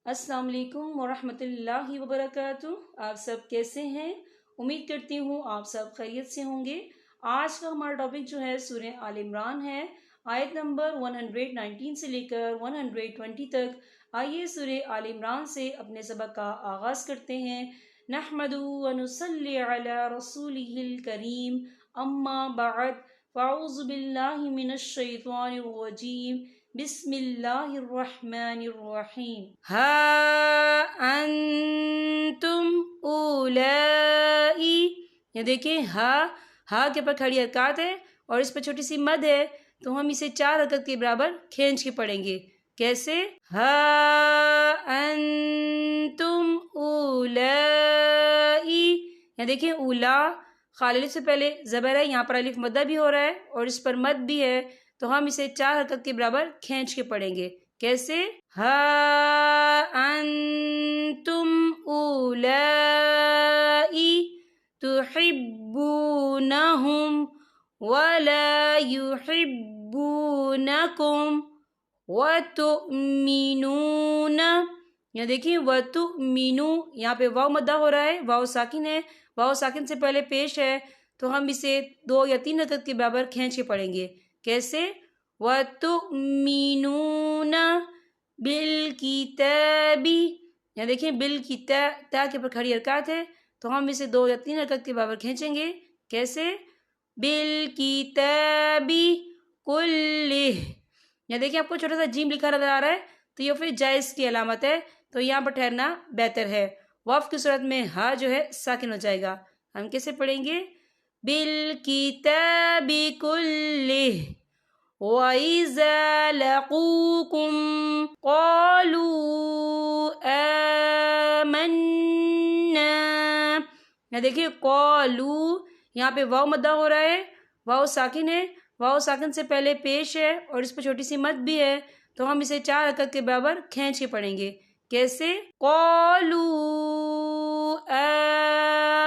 अस्सलाम वालेकुम वरहमतुल्लाहि वबरकातुह। आप सब कैसे हैं? उम्मीद करती हूँ आप सब खैरियत से होंगे। आज का हमारा टॉपिक जो है सूरह आल इमरान है, आयत नंबर 119 से लेकर 120 तक। आइए सूरह आल इमरान से अपने सबक का आगाज़ करते हैं। नहमदु व नुसल्ली अला रसूलिहिल करीम, अम्मा बअद, फ़अऊज़ु बिल्लाहि मिनश शैतानिर रजीम, बिस्मिल्लाहिर्रहमानिर्रहीम। हा अंतुम उलाई, ये देखिए हा के ऊपर खड़ी हरकत है और इस पर छोटी सी मद है, तो हम इसे 4 हरकत के बराबर खींच के पढ़ेंगे। कैसे? हा अंतुम उलाई, ये देखिए उला खाली अलिफ से पहले ज़बर है, यहाँ पर अलिफ मद्दा भी हो रहा है और इस पर मद भी है, तो हम इसे 4 हरकत के बराबर खींच के पढ़ेंगे। कैसे? हा अंतुम उलाई तुहिब्बूनहुम वला युहिब्बूनकुम वतुमिनून, यहाँ देखिए वतुमिनू, यहाँ पे वाव मद्दा हो रहा है, वाव साकिन है, वाव साकिन से पहले पेश है, तो हम इसे 2 या 3 हरकत के बराबर खींच के पढ़ेंगे। कैसे? वतुमिनून बिल किताबी, यहाँ देखिए बिल की ता के ऊपर खड़ी हरकत है, तो हम इसे 2 या 3 हरकत के बराबर खींचेंगे। कैसे? बिल किताबी कुल्लिह, यहाँ देखिए आपको छोटा सा जीम लिखा नजर आ रहा है, तो ये फिर जायज़ की अलामत है, तो यहाँ पर ठहरना बेहतर है। वफ की सूरत में हा जो है साकिन हो जाएगा। हम कैसे पढ़ेंगे? बिल किताबी कुल्लिह वइज़ा लक़ूकुम क़ालू आमन्ना, यहाँ देखिए क़ालू, यहाँ पे वाव मद्दा हो रहा है, वाव साकिन है, वाव साकिन से पहले पेश है और इस पर छोटी सी मद भी है, तो हम इसे 4 हरकत के बराबर खींच के पढ़ेंगे। कैसे? क़ालू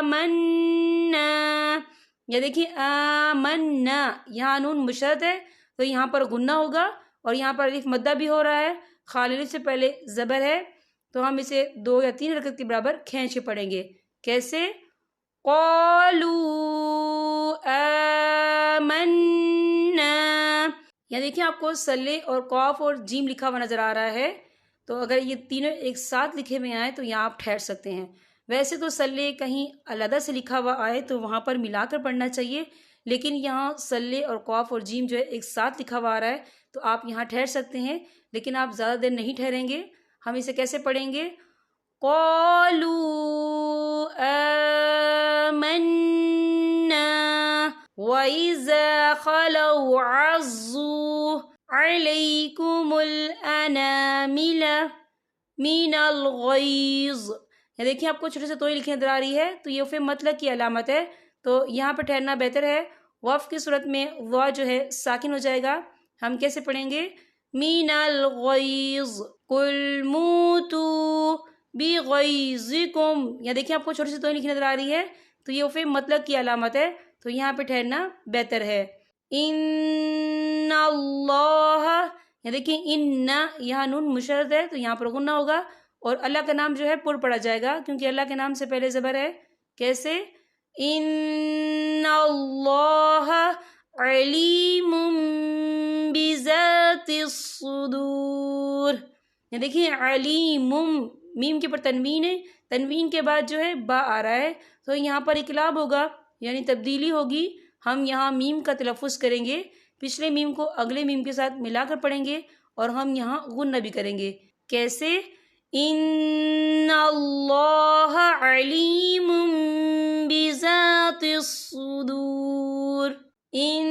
आमन्ना, ये देखिए आमन्ना, यहाँ नून मुशद्दद है, तो यहाँ पर गुन्ना होगा और यहाँ पर अलिफ मद्दा भी हो रहा है, खाली अलिफ से पहले ज़बर है, तो हम इसे 2 या 3 हरकत के बराबर खींच के पढ़ेंगे। कैसे? क़ालू आमन्ना, यहाँ देखिए आपको सल्ले और कॉफ और जीम लिखा हुआ नज़र आ रहा है, तो अगर ये तीनों एक साथ लिखे हुए आए तो यहाँ आप ठहर सकते हैं। वैसे तो सल्ले कहीं अलग से लिखा हुआ आए तो वहाँ पर मिलाकर पढ़ना चाहिए, लेकिन यहाँ सल्ले और कॉफ और जीम जो है एक साथ लिखा हुआ आ रहा है, तो आप यहाँ ठहर सकते हैं, लेकिन आप ज़्यादा देर नहीं ठहरेंगे। हम इसे कैसे पढ़ेंगे? क़ालू आमन्ना वइज़ा खलौ अज़्ज़ू अलैकुमुल अनामिला मिनल गैज़, ये देखिए आपको छोटे से तोई लिखी नजर आ रही है, तो ये फिर मतलब की अलामत है, तो यहाँ पर ठहरना बेहतर है। वफ की सूरत में वा जो है साकिन हो जाएगा। हम कैसे पढ़ेंगे? मिनल गैज़ कुल मूतू बिगैज़िकुम, यहाँ देखिए आपको छोटी सी तोई लिखी नजर आ रही है, तो ये फिर मतलब की अलामत है, तो यहाँ पे ठहरना बेहतर है। इन्नल्लाह, यहाँ देखिए इन्ना, यहाँ नून मुशद्दद है, तो यहाँ पर गुन्ना होगा और अल्लाह का नाम जो है पुर पड़ा जाएगा, क्योंकि अल्लाह के नाम से पहले ज़बर है। कैसे? इन्नल्लाह अलीमुम बिज़ातिस सुदूर, ये देखिए अलीमुम, मीम के पर तनवीन है, तनवीन के बाद जो है बा आ रहा है, तो यहाँ पर इकलाब होगा, यानी तब्दीली होगी। हम यहाँ मीम का तलफ़ुज़ करेंगे, पिछले मीम को अगले मीम के साथ मिलाकर पढ़ेंगे और हम यहाँ गुन्ना भी करेंगे। कैसे? इन्नल्लाह अलीमुम बिज़ातिस सुदूर इन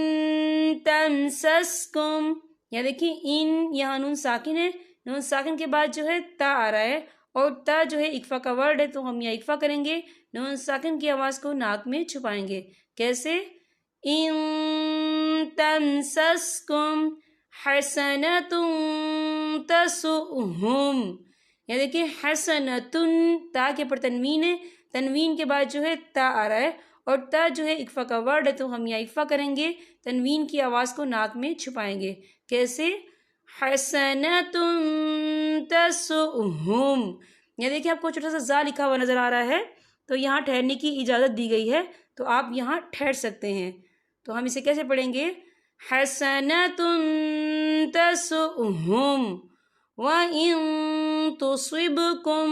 तमसस्कुम, यहाँ देखिए इन, यहाँ नून साकिन है, नून साकिन के बाद जो है ता आ रहा है और ता जो है इक्फा का वर्ड है, तो हम यहाँ इक्फा करेंगे, नून साकिन की आवाज़ को नाक में छुपाएंगे। कैसे? इन तमसस्कुम हसनतुन तसुहुम, यहाँ देखिए हसनतुन, ता के पर तनवीन है, तनवीन के बाद जो है ता आ रहा है और ता जो है इक्फा का वर्ड है, तो हम यहाँ इक्फा करेंगे, तनवीन की आवाज़ को नाक में छुपाएंगे। कैसे? حسنۃ تسؤہم. یہ دیکھیں آپ کو چھوٹا سا زا لکھا ہوا نظر آ رہا ہے، تو یہاں ٹھہرنے کی اجازت دی گئی ہے، تو آپ یہاں ٹھہر سکتے ہیں. تو ہم اسے کیسے پڑھیں گے؟ حسنۃ تسؤہم وَإِن تُصِبْكُمْ.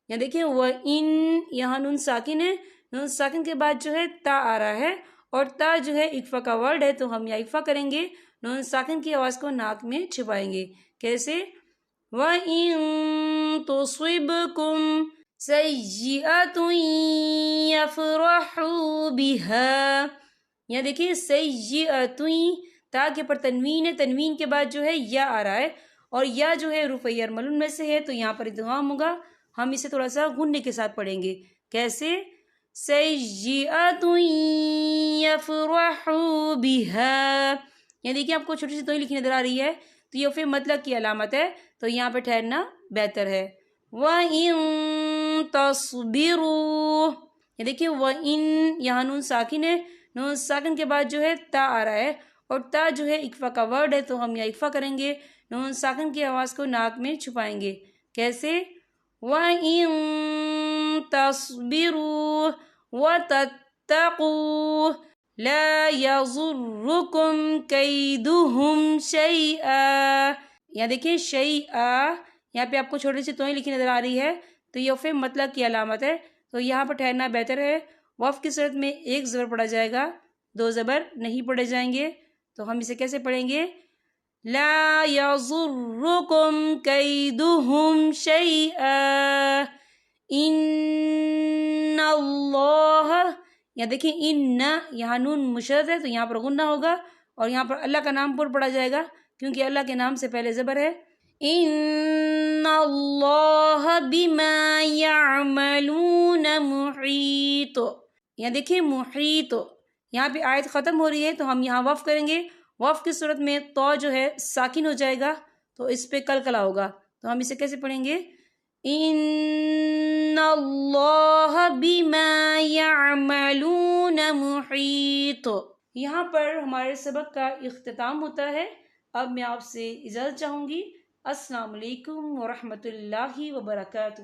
یہاں دیکھیں وَإِن، یہاں نون ساکن ہے، نون ساکن کے بعد جو ہے تا آ رہا ہے، اور تا جو ہے اکفا کا ورڈ ہے، تو ہم یہاں اکفا کریں گے، نون ساکن کی آواز کو ناک میں چھپائیں گے. کیسے؟ وَإِن تُصِبْكُمْ سَيِّئَةٌ يَفْرَحُوا بِهَا. یہاں دیکھیں سَيِّئَةٌ، تا کے پر تنوین ہے، تنوین کے بعد جو ہے یا آ رہا ہے، اور یا جو ہے حروف یرملون میں سے ہے، تو یہاں پر ادغام ہوگا. ہم اسے تھوڑا سا غنّے کے ساتھ پڑھیں گے. کیسے؟ سَيِّئَةٌ يَفْرَحُوا بِهَا. یہاں دیکھیں آپ کو چھوٹی سی توئی لکھی نظر آ رہی ہے، تو یہ پھر مطلب کی علامت ہے، تو یہاں پہ ٹھہرنا بہتر ہے. وَإِن تَصْبِرُوا. یہ دیکھیں وَإِن، یہاں نون ساکن ہے، نون ساکن کے بعد جو ہے تا آ رہا ہے، اور تا جو ہے اکفا کا ورڈ ہے، تو ہم یہاں اکفا کریں گے، نون ساکن کی آواز کو ناک میں چھپائیں گے. کیسے؟ وَإِن تَصْبِرُوا وَتَتَّقُوا لَا يَضُرُّكُمْ كَيْدُهُمْ شَيْئًا. یہاں دیکھیں شَيْئًا، یہاں پہ آپ کو چھوٹی سی توئی لکھی نظر آ رہی ہے، تو یہ پھر مطلب کی علامت ہے، تو یہاں پر ٹھہرنا بہتر ہے. وقف کی صورت میں ایک زبر پڑھا جائے گا، دو زبر نہیں پڑھے جائیں گے. تو ہم اسے کیسے پڑھیں گے؟ لا يضركم كيدهم شيئا ان اللہ. یہاں دیکھیں ان، یہاں نون مشدد ہے، تو یہاں پر غنہ ہوگا، اور یہاں پر اللہ کا نام پر پڑھا جائے گا، کیونکہ اللہ کے نام سے پہلے زبر ہے. ان اللہ بما يعملون محیط. یہاں دیکھیں محیط، یہاں پہ آیت ختم ہو رہی ہے، تو ہم یہاں وقف کریں گے. وقف کی صورت میں تو جو ہے ساکن ہو جائے گا، تو اس پہ کلکلا ہوگا. تو ہم اسے کیسے پڑھیں گے؟ ان اللہ بما يعملون محیط. یہاں پر ہمارے سبق کا اختتام ہوتا ہے. اب میں آپ سے اجازت چاہوں گی. السلام علیکم ورحمۃ اللہ وبرکاتہ.